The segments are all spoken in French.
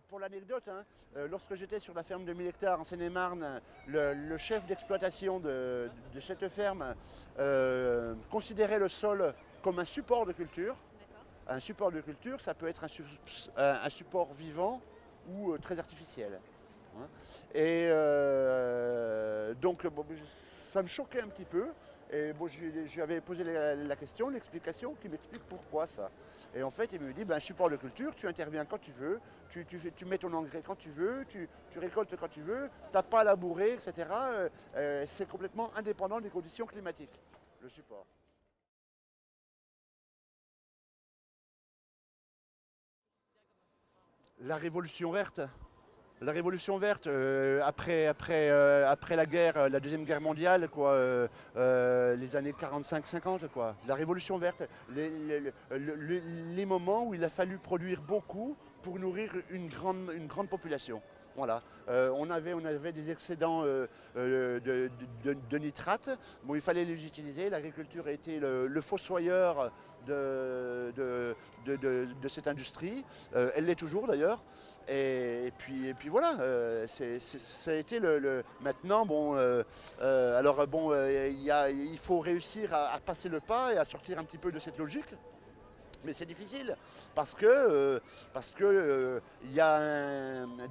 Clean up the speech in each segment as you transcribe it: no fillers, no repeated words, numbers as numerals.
Pour l'anecdote, hein, lorsque j'étais sur la ferme de 1000 hectares en Seine-et-Marne, le chef d'exploitation de cette ferme considérait le sol comme un support de culture. D'accord. Un support de culture, ça peut être un support vivant ou très artificiel, hein. Et donc, bon, ça me choquait un petit peu. Et bon, je lui avais posé la question, l'explication, qui m'explique pourquoi ça. Et en fait, il me dit, ben, support de culture, tu interviens quand tu veux, tu mets ton engrais quand tu veux, tu récoltes quand tu veux, tu n'as pas à labourer, etc. C'est complètement indépendant des conditions climatiques, le support. La révolution verte. La révolution verte, après la guerre, la Deuxième Guerre mondiale, quoi, les années 45-50, quoi. La révolution verte, les moments où il a fallu produire beaucoup pour nourrir une grande population. Voilà. On avait des excédents de nitrates. Bon, il fallait les utiliser. L'agriculture a été le fossoyeur de cette industrie. Elle l'est toujours d'ailleurs. Et puis voilà, ça a été maintenant, bon, alors bon, il faut réussir à passer le pas et à sortir un petit peu de cette logique. Mais c'est difficile parce que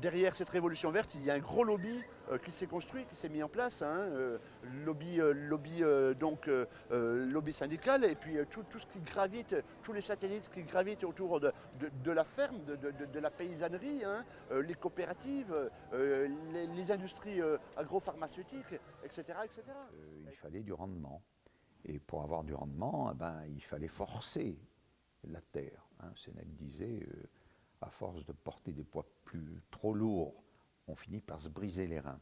derrière cette révolution verte, il y a un gros lobby qui s'est construit, qui s'est mis en place, hein, lobby syndical, et puis tout ce qui gravite, tous les satellites qui gravitent autour de la ferme, de la paysannerie, hein, les coopératives, les industries agropharmaceutiques, etc., etc. Il fallait du rendement. Et pour avoir du rendement, eh ben, il fallait forcer la terre, hein. Sénèque disait, à force de porter des poids trop lourds, on finit par se briser les reins.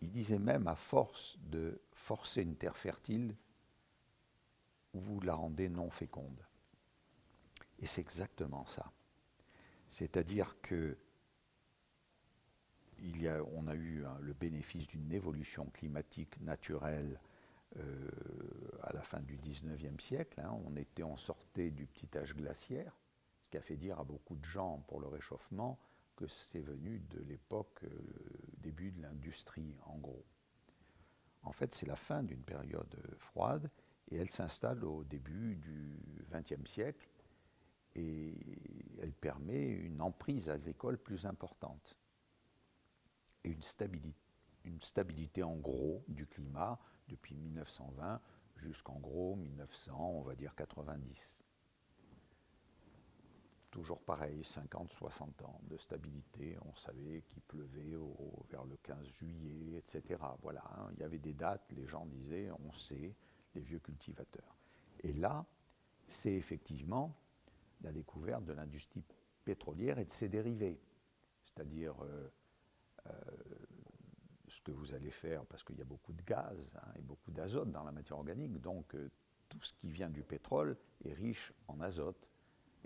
Il disait même, à force de forcer une terre fertile, vous la rendez non féconde. Et c'est exactement ça. C'est-à-dire que on a eu, hein, le bénéfice d'une évolution climatique naturelle à la fin du 19e siècle. Hein. On sortait du petit âge glaciaire, ce qui a fait dire à beaucoup de gens pour le réchauffement que c'est venu de l'époque, début de l'industrie, en gros. En fait, c'est la fin d'une période froide et elle s'installe au début du XXe siècle et elle permet une emprise agricole plus importante et une stabilité en gros du climat depuis 1920 jusqu'en gros 1900, on va dire 90. Toujours pareil, 50-60 ans de stabilité, on savait qu'il pleuvait vers le 15 juillet, etc. Voilà, hein, il y avait des dates, les gens disaient, on sait, les vieux cultivateurs. Et là, c'est effectivement la découverte de l'industrie pétrolière et de ses dérivés. C'est-à-dire ce que vous allez faire, parce qu'il y a beaucoup de gaz, hein, et beaucoup d'azote dans la matière organique, donc tout ce qui vient du pétrole est riche en azote,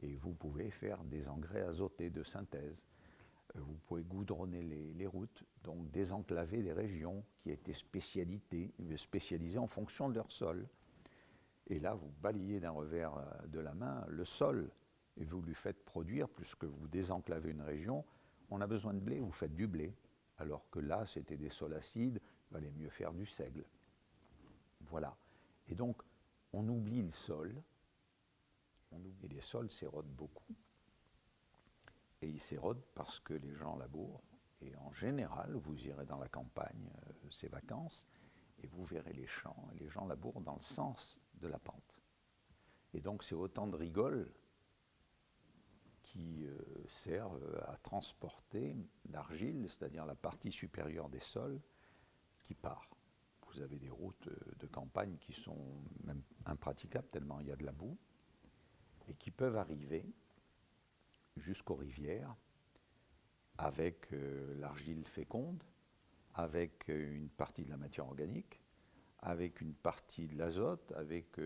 et vous pouvez faire des engrais azotés de synthèse. Vous pouvez goudronner les routes, donc désenclaver des régions qui étaient spécialisées en fonction de leur sol. Et là, vous balayez d'un revers de la main le sol, et vous lui faites produire, puisque vous désenclavez une région, on a besoin de blé, vous faites du blé. Alors que là, c'était des sols acides, il valait mieux faire du seigle. Voilà. Et donc, on oublie le sol, et les sols s'érodent beaucoup. Et ils s'érodent parce que les gens labourent. Et en général, vous irez dans la campagne ces vacances, et vous verrez les champs, et les gens labourent dans le sens de la pente. Et donc, c'est autant de rigoles qui servent à transporter l'argile, c'est-à-dire la partie supérieure des sols, qui part. Vous avez des routes de campagne qui sont même impraticables tellement il y a de la boue, et qui peuvent arriver jusqu'aux rivières avec l'argile féconde, avec une partie de la matière organique, avec une partie de l'azote, avec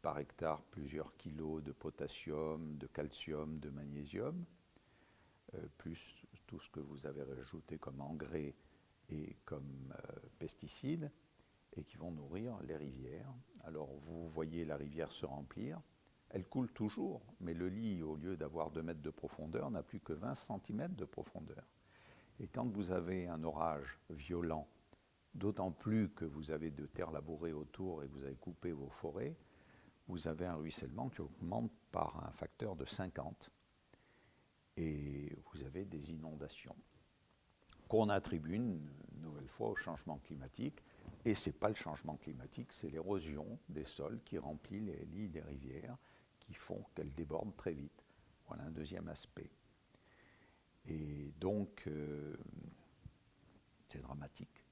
par hectare plusieurs kilos de potassium, de calcium, de magnésium, plus tout ce que vous avez rajouté comme engrais et comme pesticides, et qui vont nourrir les rivières. Alors vous voyez la rivière se remplir, Elle coule toujours, mais le lit, au lieu d'avoir 2 mètres de profondeur, n'a plus que 20 cm de profondeur. Et quand vous avez un orage violent, d'autant plus que vous avez de terre labourée autour et vous avez coupé vos forêts, vous avez un ruissellement qui augmente par un facteur de 50. Et vous avez des inondations qu'on attribue une nouvelle fois au changement climatique. Et ce n'est pas le changement climatique, c'est l'érosion des sols qui remplit les lits des rivières, qui font qu'elles débordent très vite. Voilà un deuxième aspect. Et donc, c'est dramatique.